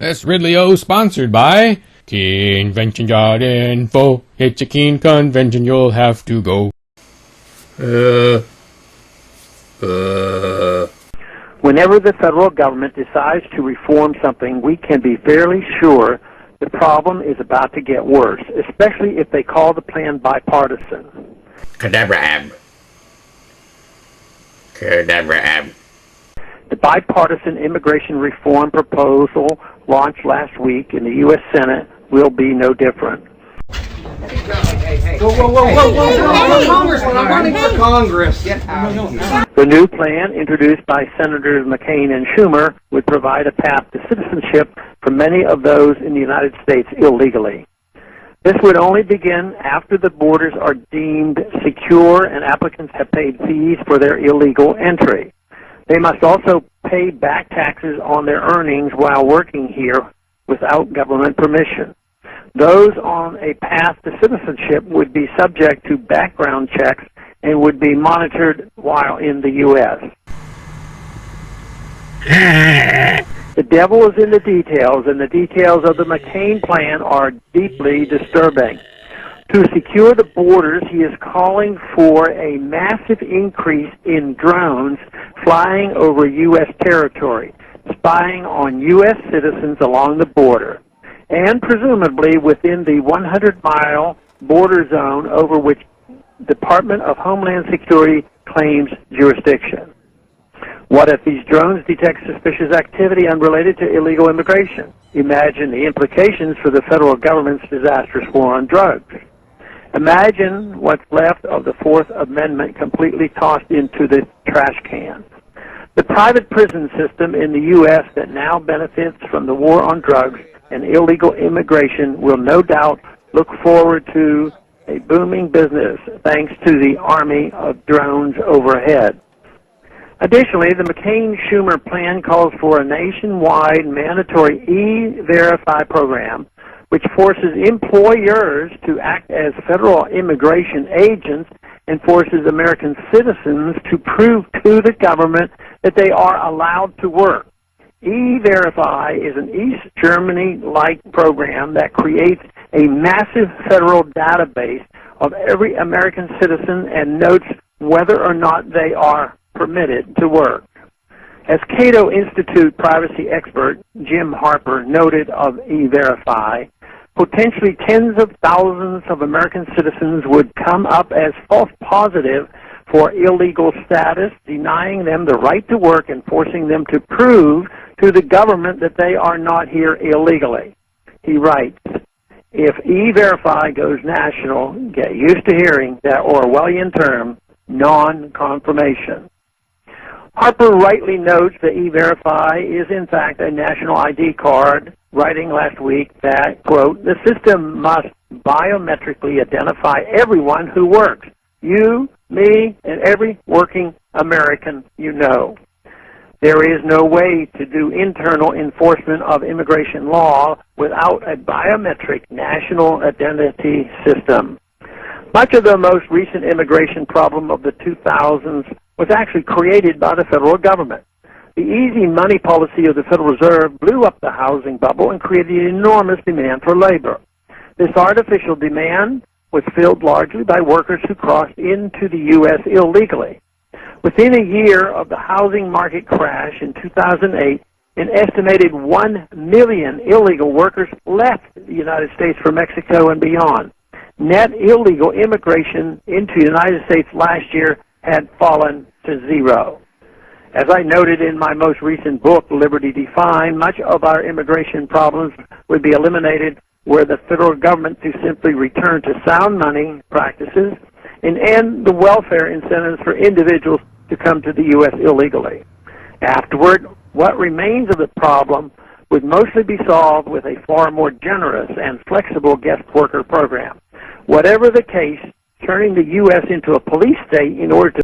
This Ridley-O sponsored by Convention.info. It's a keen convention, you'll have to go. Whenever the federal government decides to reform something, we can be fairly sure the problem is about to get worse, especially if they call the plan bipartisan. Cadabra-ab. The bipartisan immigration reform proposal launched last week in the U.S. Senate will be no different. Whoa, Congressman, I'm running for Congress. Get out of here. The new plan, introduced by Senators McCain and Schumer, would provide a path to citizenship for many of those in the United States illegally. This would only begin after the borders are deemed secure and applicants have paid fees for their illegal entry. They must also pay back taxes on their earnings while working here without government permission. Those on a path to citizenship would be subject to background checks and would be monitored while in the U.S. The devil is in the details, and the details of the McCain plan are deeply disturbing. To secure the borders, he is calling for a massive increase in drones flying over U.S. territory, spying on U.S. citizens along the border, and presumably within the 100-mile border zone over which Department of Homeland Security claims jurisdiction. What if these drones detect suspicious activity unrelated to illegal immigration? Imagine the implications for the federal government's disastrous war on drugs. Imagine what's left of the Fourth Amendment completely tossed into the trash can. The private prison system in the U.S. that now benefits from the war on drugs and illegal immigration will no doubt look forward to a booming business thanks to the army of drones overhead. Additionally, the McCain-Schumer plan calls for a nationwide mandatory E-Verify program which forces employers to act as federal immigration agents and forces American citizens to prove to the government that they are allowed to work. E-Verify is an East Germany-like program that creates a massive federal database of every American citizen and notes whether or not they are permitted to work. As Cato Institute privacy expert Jim Harper noted of E-Verify, potentially tens of thousands of American citizens would come up as false positive for illegal status, denying them the right to work and forcing them to prove to the government that they are not here illegally. He writes, if E-Verify goes national, get used to hearing that Orwellian term, non-confirmation. Harper rightly notes that E-Verify is in fact a national ID card, writing last week that, quote, the system must biometrically identify everyone who works, you, me, and every working American you know. There is no way to do internal enforcement of immigration law without a biometric national identity system. Much of the most recent immigration problem of the 2000s was actually created by the federal government. The easy money policy of the Federal Reserve blew up the housing bubble and created enormous demand for labor. This artificial demand was filled largely by workers who crossed into the U.S. illegally. Within a year of the housing market crash in 2008, an estimated 1 million illegal workers left the United States for Mexico and beyond. Net illegal immigration into the United States last year had fallen to zero. As I noted in my most recent book, Liberty Defined, much of our immigration problems would be eliminated were the federal government to simply return to sound money practices and end the welfare incentives for individuals to come to the U.S. illegally. Afterward, what remains of the problem would mostly be solved with a far more generous and flexible guest worker program. Whatever the case, turning the U.S. into a police state in order to